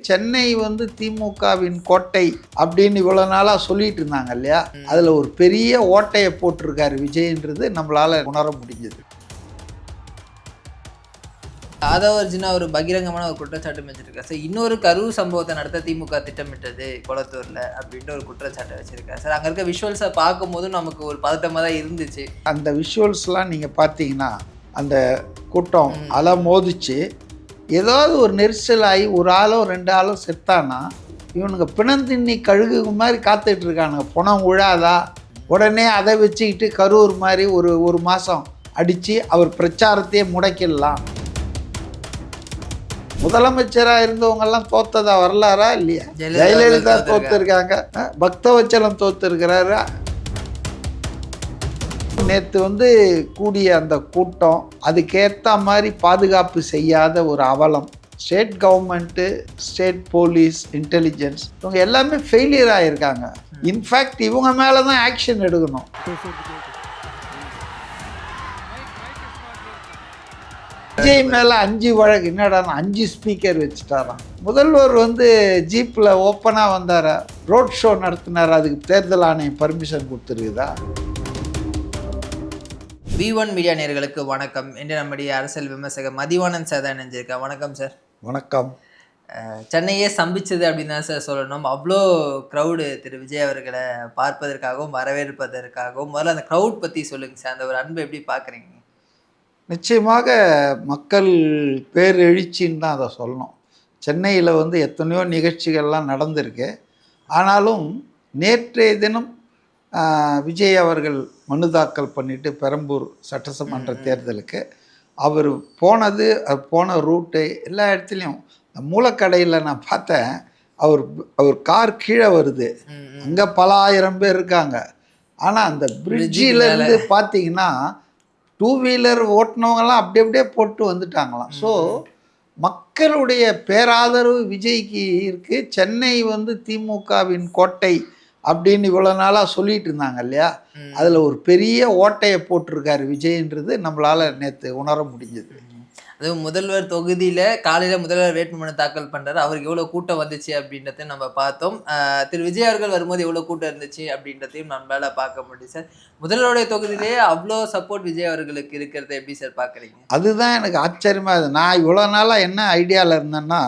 சென்னை வந்து திமுகவின் கோட்டை அப்படின்னு இவ்வளோ நாளாக சொல்லிட்டு இருந்தாங்க இல்லையா, அதில் ஒரு பெரிய ஓட்டையை போட்டிருக்காரு விஜய்ன்றது நம்மளால் உணர முடிஞ்சது. ஆதவர்ஜுனா ஒரு பகிரங்கமான ஒரு குற்றச்சாட்டு வச்சிருக்காரு சார். இன்னொரு கரூர் சம்பவத்தை நடத்த திமுக திட்டமிட்டது கொளத்தூர்ல அப்படின்ட்டு ஒரு குற்றச்சாட்டை வச்சிருக்காரு சார். அங்கே இருக்க விஷுவல்ஸை பார்க்கும்போது நமக்கு ஒரு பதட்டமாக தான் இருந்துச்சு. அந்த விஷுவல்ஸ்லாம் நீங்கள் பார்த்தீங்கன்னா அந்த கூட்டம் அலை மோதிச்சு ஏதாவது ஒரு நெரிசல் ஆகி ஒரு ஆளோ ரெண்டு ஆளோ செத்தானா இவனுங்க பிணந்தின்னி கழுகு மாதிரி காத்துட்டு இருக்கானுங்க. பணம் விழாதா உடனே அதை வச்சுக்கிட்டு கரூர் மாதிரி ஒரு மாதம் அடித்து அவர் பிரச்சாரத்தையே முடக்கிடலாம். முதலமைச்சராக இருந்தவங்கெல்லாம் தோத்ததா வரலாறா இல்லையா? ஜெயலலிதா தோத்துருக்காங்க, பக்தவச்சலம் தோத்துருக்கிறாரு. நேற்று வந்து கூடிய அந்த கூட்டம் அதுக்கேற்ற மாதிரி பாதுகாப்பு செய்யாத ஒரு அவலம். State government, state police, intelligence இவங்க எல்லாமே ஃபெயிலியர் ஆகியிருக்காங்க. இன்ஃபேக்ட் இவங்க மேலே தான் ஆக்ஷன் எடுக்கணும். விஜய் மேலே 5 வழக்கு. என்னடா 5 ஸ்பீக்கர் வச்சுட்டாராம். முதல்வர் வந்து ஜீப்பில் ஓப்பனாக வந்தார், ரோட் ஷோ நடத்தினார். அதுக்கு தேர்தல் ஆணையம் பர்மிஷன் கொடுத்துருக்குதா? V1 மீடியா நேயர்களுக்கு வணக்கம். என்று நம்முடைய அரசியல் விமர்சகர் மதிவாணன் சார் தான் நினைஞ்சிருக்கேன். வணக்கம் சார். வணக்கம். சென்னையே சம்பிச்சது அப்படின்னு தான் சார் சொல்லணும். அவ்வளோ க்ரௌடு திரு விஜய் அவர்களை பார்ப்பதற்காகவும் வரவேற்பதற்காகவும். முதல்ல அந்த க்ரௌட் பற்றி சொல்லுங்கள் சார். அந்த ஒரு அன்பை எப்படி பார்க்குறீங்க? நிச்சயமாக மக்கள் பேரெழுச்சின்னு தான் அதை சொல்லணும். சென்னையில் வந்து எத்தனையோ நிகழ்ச்சிகள்லாம் நடந்திருக்கு. ஆனாலும் நேற்றைய தினம் விஜய் அவர்கள் மனு தாக்கல் பண்ணிவிட்டு பெரம்பூர் சட்டசமன்ற தேர்தலுக்கு அவர் போனது, போன ரூட்டு எல்லா இடத்துலையும் மூலக்கடையில் நான் பார்த்தேன். அவர் கார் கீழே வருது, அங்கே பல ஆயிரம் பேர் இருக்காங்க. ஆனால் அந்த பிரிட்ஜிலேருந்து பார்த்தீங்கன்னா 2 வீலர் ஓட்டினவங்கெல்லாம் அப்படியே போட்டு வந்துட்டாங்களாம். ஸோ மக்களுடைய பேராதரவு விஜய்க்கு இருக்குது. சென்னை வந்து திமுகவின் கோட்டை அப்படின்னு இவ்வளோ நாளாக சொல்லிட்டு இருந்தாங்க இல்லையா, அதில் ஒரு பெரிய ஓட்டையை போட்டிருக்காரு விஜய்ன்றது நம்மளால் நேற்று உணர முடிஞ்சது. அதுவும் முதல்வர் தொகுதியில் காலையில் முதல்வர் வேட்புமனு தாக்கல் பண்ணுறாரு. அவருக்கு எவ்வளோ கூட்டம் வந்துச்சு அப்படின்றதையும் நம்ம பார்த்தோம். திரு விஜய் அவர்கள் வரும்போது எவ்வளோ கூட்டம் இருந்துச்சு அப்படின்றதையும் நம்மளால் பார்க்க முடியும் சார். முதல்வருடைய தொகுதியிலே அவ்வளோ சப்போர்ட் விஜய் அவர்களுக்கு இருக்கிறத எப்படி சார் பார்க்குறீங்க? அதுதான் எனக்கு ஆச்சரியமாக இருக்குது. நான் இவ்வளோ நாளாக என்ன ஐடியாவில் இருந்தேன்னா,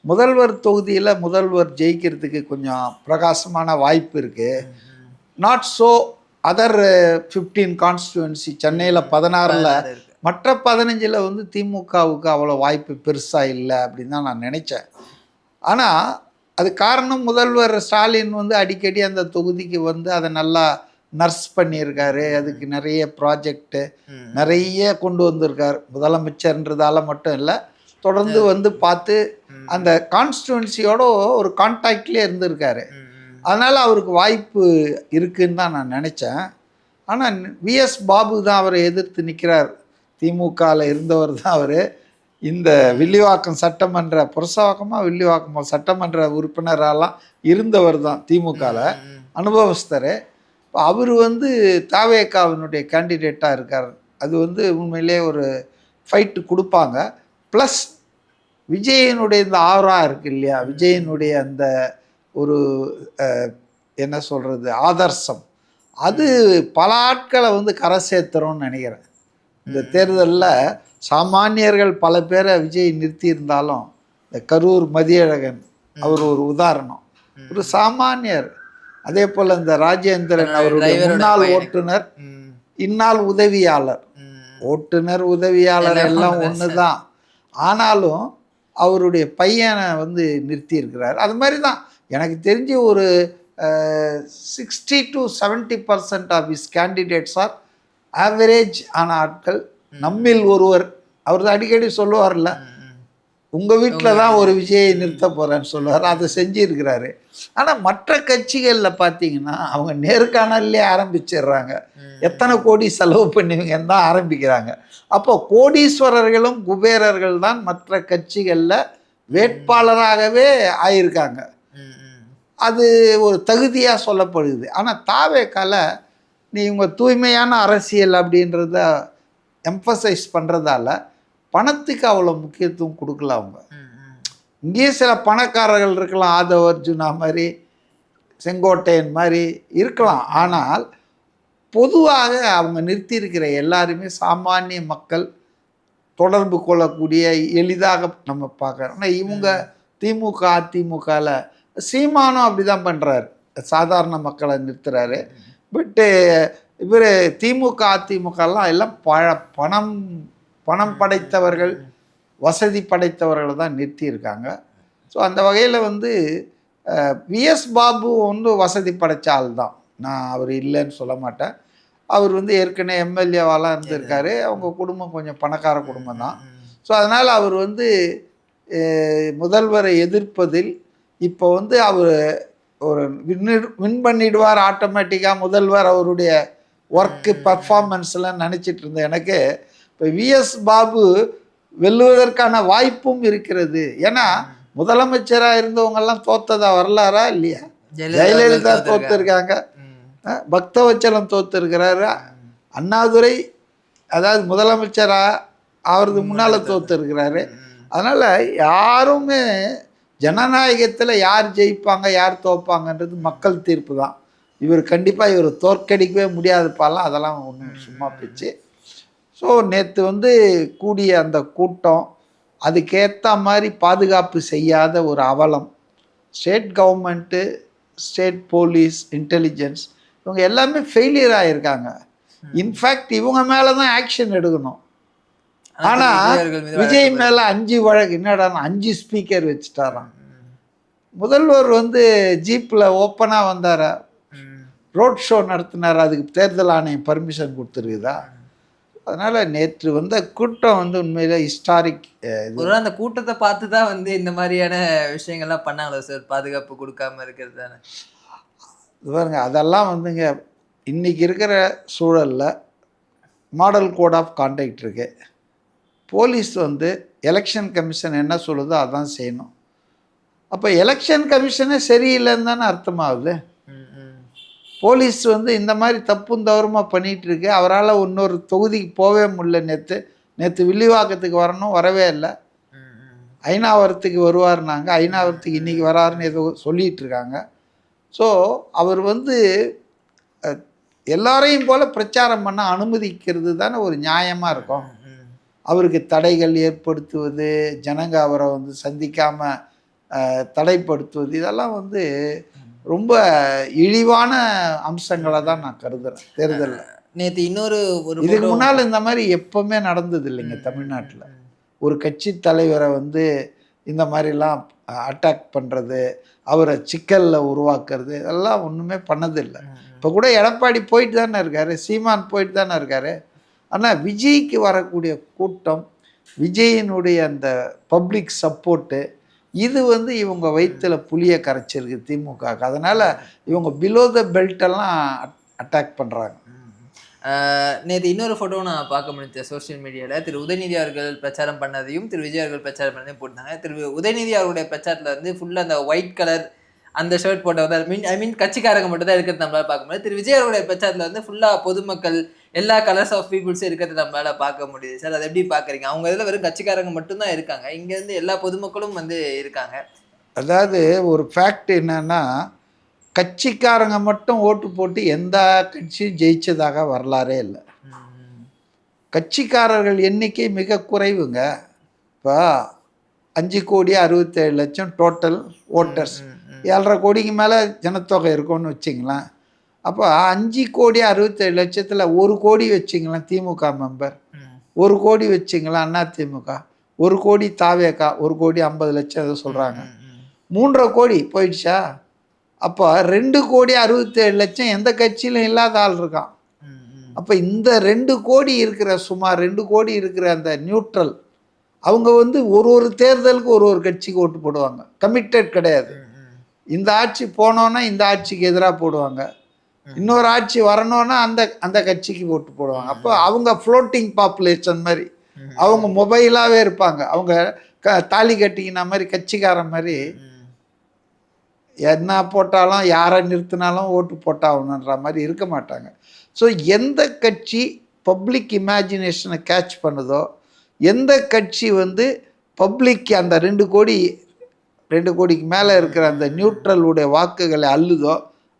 முதல்வர் தொகுதியில் முதல்வர் ஜெயிக்கிறதுக்கு கொஞ்சம் பிரகாசமான வாய்ப்பு இருக்குது. Not so other 15 constituency. சென்னையில் 16ல், மற்ற 15ல் வந்து திமுகவுக்கு அவ்வளோ வாய்ப்பு பெருசாக இல்லை அப்படின்னு தான் நான் நினச்சேன். ஆனால் அது காரணம் முதல்வர் ஸ்டாலின் வந்து அடிக்கடி அந்த தொகுதிக்கு வந்து அதை நல்லா நர்ஸ் பண்ணியிருக்காரு. அதுக்கு நிறைய ப்ராஜெக்டு நிறைய கொண்டு வந்திருக்கார். முதலமைச்சர்ன்றதால மட்டும் இல்லை, தொடர்ந்து வந்து பார்த்து அந்த கான்ஸ்டியூவன்சியோட ஒரு கான்டாக்ட்லேயே இருந்திருக்காரு. அதனால் அவருக்கு வாய்ப்பு இருக்குன்னு தான் நான் நினச்சேன். ஆனால் VS பாபு தான் அவரை எதிர்த்து நிற்கிறார். திமுகவில் இருந்தவர் தான் அவர். இந்த வில்லிவாக்கம் சட்டமன்ற புரசவாக்கமாக வில்லிவாக்கமாக சட்டமன்ற உறுப்பினரெல்லாம் இருந்தவர் தான் திமுகவில், அனுபவஸ்தர். இப்போ அவர் வந்து தாவேகாவினுடைய கேண்டிடேட்டாக இருக்கார். அது வந்து உண்மையிலே ஒரு ஃபைட்டு கொடுப்பாங்க. ப்ளஸ் விஜயனுடைய இந்த ஆரா இருக்குது இல்லையா, விஜயனுடைய அந்த ஒரு என்ன சொல்கிறது ஆதர்சம், அது பல ஆட்களை வந்து கரை சேர்த்துறோன்னு நினைக்கிறேன். இந்த தேர்தலில் சாமானியர்கள் பல பேரை விஜய் நிறுத்தியிருந்தாலும் இந்த கரூர் மதியழகன் அவர் ஒரு உதாரணம், ஒரு சாமானியர். அதே போல் இந்த ராஜேந்திரன் அவருடைய முன்னாள் ஓட்டுநர், இந்நாள் உதவியாளர். ஓட்டுநர் உதவியாளர் எல்லாம் ஒன்று தான். ஆனாலும் அவருடைய பையனை வந்து நிறுத்தியிருக்கிறார். அது மாதிரி தான் எனக்கு தெரிஞ்சு ஒரு 60 to 70% of his candidates are average ஆன ஆட்கள். நம்மில் ஒருவர், அவர் அடிக்கடி சொல்லுவார்ல, உங்கள் வீட்டில் தான் ஒரு விஜயை நிறுத்த போகிறேன்னு சொல்லுவார். அதை செஞ்சுருக்கிறாரு. ஆனால் மற்ற கட்சிகளில் பார்த்தீங்கன்னா அவங்க நேர்காணல்லே ஆரம்பிச்சிடுறாங்க. எத்தனை கோடி செலவு பண்ணுவீங்கன்னு தான் ஆரம்பிக்கிறாங்க. அப்போ கோடீஸ்வரர்களும் குபேரர்கள் தான் மற்ற கட்சிகளில் வேட்பாளராகவே ஆயிருக்காங்க. அது ஒரு தகுதியாக சொல்லப்படுது. ஆனால் தாவேக்கால நீ உங்கள் தூய்மையான அரசியல் அப்படின்றத எம்பசைஸ் பண்ணுறதால பணத்துக்கு அவ்வளோ முக்கியத்துவம் கொடுக்கல அவங்க. இங்கேயும் சில பணக்காரர்கள் இருக்கலாம், ஆதவ அர்ஜுனா மாதிரி, செங்கோட்டையன் மாதிரி இருக்கலாம். ஆனால் பொதுவாக அவங்க நிறுத்தியிருக்கிற எல்லாருமே சாமானிய மக்கள் தொடர்பு கொள்ளக்கூடிய, எளிதாக நம்ம பார்க்குறோம். ஆனால் இவங்க திமுக அதிமுகவில் சீமானும் அப்படி தான் பண்ணுறாரு, சாதாரண மக்களை நிறுத்துறாரு. பட்டு இவர் திமுக அதிமுகலாம் எல்லாம் பணம் பணம் படைத்தவர்கள், வசதி படைத்தவர்களை தான் நிறுத்தியிருக்காங்க. ஸோ அந்த வகையில் வந்து விஎஸ் பாபு வந்து வசதி படைத்த ஆள் தான், நான் அவர் இல்லைன்னு சொல்ல மாட்டேன். அவர் வந்து ஏற்கனவே எம்எல்ஏவாலாம் இருந்திருக்காரு. அவங்க குடும்பம் கொஞ்சம் பணக்கார குடும்பம் தான். ஸோ அதனால் அவர் வந்து முதல்வரை எதிர்ப்பதில் இப்போ வந்து அவர் ஒரு வின் பண்ணிடுவார் ஆட்டோமேட்டிக்காக முதல்வர், அவருடைய ஒர்க்கு பர்ஃபார்மன்ஸ்லாம் நினச்சிட்டு இருந்தேன். எனக்கு இப்போ விஎஸ் பாபு வெல்லுவதற்கான வாய்ப்பும் இருக்கிறது. ஏன்னா முதலமைச்சராக இருந்தவங்கெல்லாம் தோத்ததா வரலாறா இல்லையா? ஜெயலலிதா தோத்துருக்காங்க, பக்தவச்சலம் தோத்துருக்கிறாரு, அண்ணாதுரை அதாவது முதலமைச்சராக அவருக்கு முன்னால் தோத்துருக்கிறாரு. அதனால் யாருமே ஜனநாயகத்தில் யார் ஜெயிப்பாங்க யார் தோப்பாங்கன்றது மக்கள் தீர்ப்பு தான். இவர் கண்டிப்பாக இவர் தோற்கடிக்கவே முடியாதுப்பாலாம், அதெல்லாம் ஒன்றும் சும்மா போச்சு. ஸோ நேற்று வந்து கூடிய அந்த கூட்டம் அதுக்கேற்ற மாதிரி பாதுகாப்பு செய்யாத ஒரு அவலம். State government, state police, intelligence இவங்க எல்லாமே ஃபெயிலியர் ஆகியிருக்காங்க. இன்ஃபேக்ட் இவங்க மேலே தான் ஆக்ஷன் எடுக்கணும். ஆனால் விஜய் மேலே 5 வழக்கு, என்னடா 5 ஸ்பீக்கர் வச்சுட்டாராம். முதல்வர் வந்து ஜீப்பில் ஓப்பனாக வந்தார், ரோட் ஷோ நடத்தினார், அதுக்கு தேர்தல் ஆணையம் பர்மிஷன் கொடுத்துருக்குதா? அதனால் நேற்று வந்த கூட்டம் வந்து உண்மையில ஹிஸ்டாரிக். ஒரு அந்த கூட்டத்தை பார்த்து தான் வந்து இந்த மாதிரியான விஷயங்கள்லாம் பண்ணாங்களோ சார், பாதுகாப்பு கொடுக்காம இருக்கிறது தானே. இது பாருங்க, அதெல்லாம் வந்துங்க இன்றைக்கி இருக்கிற சூழலில் மாடல் கோட் ஆஃப் கான்டக்ட் இருக்கு. போலீஸ் வந்து எலெக்ஷன் கமிஷன் என்ன சொல்லுதோ அதான் செய்யணும். அப்போ எலெக்ஷன் கமிஷனே சரியில்லைன்னு தானே அர்த்தமாகுது. போலீஸ் வந்து இந்த மாதிரி தப்பும் தவறுமா பண்ணிகிட்ருக்கு. அவரால் இன்னொரு தொகுதிக்கு போகவே முடியல. நேற்று வில்லிவாக்கத்துக்கு வரணும், வரவே இல்லை. ஐநாவரத்துக்கு வருவார்னாங்க, ஐநாவரத்துக்கு இன்றைக்கி வராருன்னு ஏதோ சொல்லிகிட்டு இருக்காங்க. ஸோ அவர் வந்து எல்லாரையும் போல் பிரச்சாரம் பண்ண அனுமதிக்கிறது தானே ஒரு நியாயமாக இருக்கும். அவருக்கு தடைகள் ஏற்படுத்துவது, ஜனங்க அவரை வந்து சந்திக்காமல் தடைப்படுத்துவது, இதெல்லாம் வந்து ரொம்ப இழிவான அம்சங்களை தான் நான் கருதுறேன் தேர்தலில். நேற்று இன்னொரு இதுக்கு முன்னால் இந்த மாதிரி எப்பவுமே நடந்தது இல்லைங்க தமிழ்நாட்டில். ஒரு கட்சி தலைவரை வந்து இந்த மாதிரிலாம் அட்டாக் பண்ணுறது, அவரை சிக்கலில் உருவாக்குறது, இதெல்லாம் ஒன்றுமே பண்ணதில்லை. இப்போ கூட எடப்பாடி போயிட்டு தானே இருக்காரு, சீமான் போயிட்டு தானே இருக்காரு. ஆனால் விஜய்க்கு வரக்கூடிய கூட்டம், விஜயினுடைய அந்த பப்ளிக் சப்போர்ட்டு, இது வந்து இவங்க வயிற்றுல புளியை கரைச்சிருக்கு திமுக. அதனால் இவங்க பிலோ த பெல்ட்டெல்லாம் அட்டாக் பண்ணுறாங்க. நேற்று இன்னொரு ஃபோட்டோ நான் பார்க்க முடிஞ்சேன் சோஷியல் மீடியாவில். திரு உதயநிதி அவர்கள் பிரச்சாரம் பண்ணதையும் திரு விஜய் அவர்கள் பிரச்சாரம் பண்ணதையும் போட்டாங்க. திரு உதயநிதி அவருடைய பிரச்சாரத்தில் வந்து ஃபுல்லாக அந்த ஒயிட் கலர் அந்த ஷர்ட் போட்டவர், ஐ மீன் கட்சிக்காரங்க மட்டும் தான் இருக்கிறது நம்மளால் பார்க்க முடியாது. திரு விஜய் அவருடைய பிரச்சாரத்தில் வந்து ஃபுல்லாக பொதுமக்கள், எல்லா கலர்ஸ் ஆஃப் பீப்புள்ஸும் இருக்கிறது நம்மளால் பார்க்க முடியுது சார். அதை எப்படி பார்க்குறீங்க? அவங்க இதில் வெறும் கட்சிக்காரங்க மட்டும்தான் இருக்காங்க, இங்கேருந்து எல்லா பொதுமக்களும் வந்து இருக்காங்க. அதாவது ஒரு ஃபேக்ட் என்னன்னா, கட்சிக்காரங்க மட்டும் ஓட்டு போட்டு எந்த கட்சியும் ஜெயிச்சதாக வரலாறே இல்லை. கட்சிக்காரர்கள் எண்ணிக்கை மிக குறைவுங்க. இப்போ 5,67,00,000 டோட்டல் ஓட்டர்ஸ், 7.5 கோடிக்கு மேலே ஜனத்தொகை இருக்கும்னு வச்சிங்களேன். அப்போ 5,67,00,000 1 கோடி வச்சிங்களேன் திமுக மெம்பர், 1 கோடி வச்சிங்களேன் அண்ணா திமுக, 1 கோடி தாவேக்கா, 1,50,00,000 ஏதோ சொல்கிறாங்க, 3.5 கோடி போயிடுச்சா? அப்போ 2,67,00,000 எந்த கட்சியிலும் இல்லாத ஆள் இருக்கான். அப்போ இந்த 2 கோடி இருக்கிற, சுமார் 2 கோடி இருக்கிற அந்த நியூட்ரல், அவங்க வந்து ஒரு தேர்தலுக்கு ஒரு கட்சிக்கு ஓட்டு போடுவாங்க, கமிட்டட் கிடையாது. இந்த ஆட்சி போனோன்னா இந்த ஆட்சிக்கு எதிராக போடுவாங்க, இன்னொரு ஆட்சி வரணும்னா அந்த கட்சிக்கு ஓட்டு போடுவாங்க. அப்போ அவங்க ஃப்ளோட்டிங் பாப்புலேஷன் மாதிரி, அவங்க மொபைலாகவே இருப்பாங்க. அவங்க தாலி கட்டிக்கின மாதிரி, கட்சிக்காரன் மாதிரி என்ன போட்டாலும் யாரை நிறுத்தினாலும் ஓட்டு போட்டாகணுன்ற மாதிரி இருக்க மாட்டாங்க. ஸோ எந்த கட்சி பப்ளிக் இமேஜினேஷனை கேட்ச் பண்ணுதோ, எந்த கட்சி வந்து பப்ளிக் அந்த 2 கோடி 2 கோடிக்கு மேலே இருக்கிற அந்த நியூட்ரலுடைய வாக்குகளை அள்ளுதோ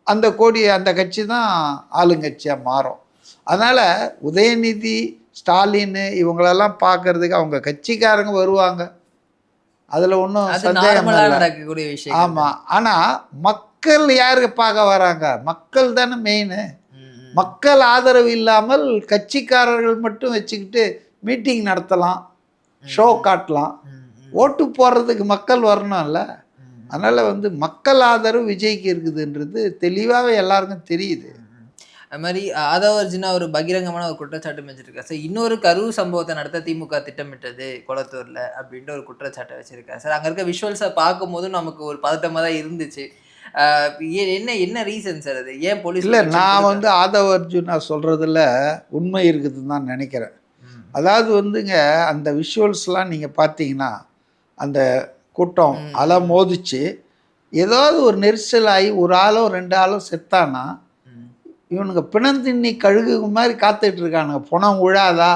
அந்த கட்சி தான் ஆளுங்கட்சியாக மாறும். அதனால் உதயநிதி, ஸ்டாலின் இவங்களெல்லாம் பார்க்கறதுக்கு அவங்க கட்சிக்காரங்க வருவாங்க, அதில் ஒன்றும் சந்தேகம் இல்லை. நடக்கக்கூடிய விஷயம். ஆமாம். ஆனால் மக்கள் யாருக்கு பார்க்க வராங்க? மக்கள் தானே மெயின். மக்கள் ஆதரவு இல்லாமல் கட்சிக்காரர்கள் மட்டும் வச்சுக்கிட்டு மீட்டிங் நடத்தலாம், ஷோ காட்டலாம், ஓட்டு போடுறதுக்கு மக்கள் வரணும்ல. அதனால் மக்கள் ஆதரவு விஜய்க்கு இருக்குதுன்றது தெளிவாகவே எல்லாருக்கும் தெரியுது. அது மாதிரி ஆதவ அர்ஜுனா ஒரு பகிரங்கமான ஒரு குற்றச்சாட்டு வச்சிருக்காரு சார். இன்னொரு கரூர் சம்பவத்தை நடத்த திமுக திட்டமிட்டது கொளத்தூர்ல அப்படின்ற ஒரு குற்றச்சாட்டை வச்சிருக்காரு சார். அங்க இருக்க விஷுவல்ஸை பார்க்கும் போதும் நமக்கு ஒரு பதட்டமாக தான் இருந்துச்சு. என்ன ரீசன் சார் அது? ஏன் போலீஸ் இல்லை, நான் ஆதவ அர்ஜுனா சொல்கிறதுல உண்மை இருக்குதுன்னு தான் நினைக்கிறேன். அதாவது அந்த விஷுவல்ஸ்லாம் நீங்கள் பார்த்தீங்கன்னா அந்த கூட்டம் அலை மோதிச்சு ஏதாவது ஒரு நெரிசலாகி ஒரு ஆளோ 2 ஆளோ செத்தானா இவனுங்க பிணந்தின்னி கழுகு மாதிரி காத்துட்டு இருக்கானுங்க. புணம் விழாதா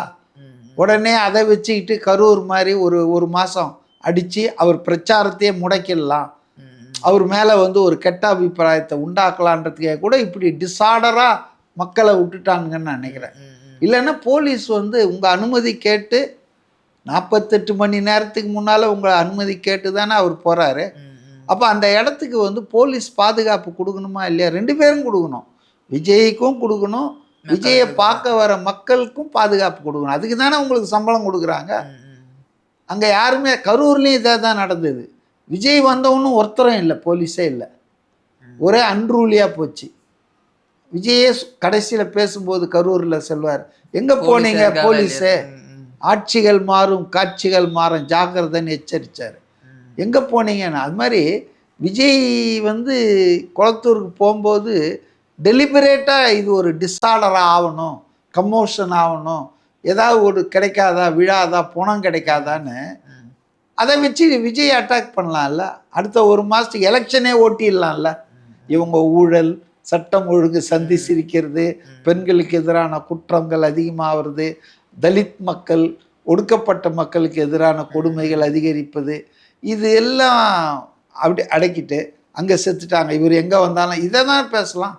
உடனே அதை வச்சுக்கிட்டு கரூர் மாதிரி ஒரு மாதம் அடித்து அவர் பிரச்சாரத்தையே முடக்கிடலாம், அவர் மேலே ஒரு கெட்ட அபிப்பிராயத்தை உண்டாக்கலான்றதுக்கே கூட இப்படி டிஸார்டராக மக்களை விட்டுட்டானுங்கன்னு நான் நினைக்கிறேன். இல்லைன்னா போலீஸ் உங்கள் அனுமதி கேட்டு 48 மணி நேரத்துக்கு முன்னால் உங்களை அனுமதி கேட்டு தானே அவர் போகிறாரு. அப்போ அந்த இடத்துக்கு போலீஸ் பாதுகாப்பு கொடுக்கணுமா இல்லையா? 2 பேரும் கொடுக்கணும். விஜய்க்கும் கொடுக்கணும், விஜயை பார்க்க வர மக்களுக்கும் பாதுகாப்பு கொடுக்கணும். அதுக்கு தானே உங்களுக்கு சம்பளம் கொடுக்குறாங்க. அங்கே யாருமே கரூர்லேயும் இதே தான் நடந்தது. விஜய் வந்தவனும் ஒருத்தரும் இல்லை, போலீஸே இல்லை, ஒரே அன்ரூலியாக போச்சு. விஜயே கடைசியில் பேசும்போது கரூரில் சொல்வார், எங்கே போனீங்க போலீஸே, ஆட்சிகள் மாறும் காட்சிகள் மாறும் ஜாக்கிரதைன்னு எச்சரித்தார். எங்கே போனீங்கன்னு. அது மாதிரி விஜய் குளத்தூருக்கு போகும்போது டெலிபரேட்டாக இது ஒரு டிஸார்டராக ஆகணும், கமோஷன் ஆகணும், ஏதாவது ஒரு கிடைக்காதா, விழாதா, பணம் கிடைக்காதான்னு அதை வச்சு விஜய் அட்டாக் பண்ணலாம்ல. அடுத்த 1 மாதத்துக்கு எலெக்ஷனே ஓட்டிடலாம்ல. இவங்க ஊழல், சட்டம் ஒழுங்கு சந்தி சிரிக்கிறது, பெண்களுக்கு எதிரான குற்றங்கள் அதிகமாகிறது, தலித் மக்கள், ஒடுக்கப்பட்ட மக்களுக்கு எதிரான கொடுமைகள் அதிகரிப்பது, இது எல்லாம் அப்படி அடக்கிட்டு அங்கே செத்துட்டாங்க, இவர் எங்கே வந்தாலும் இதை தான் பேசலாம்.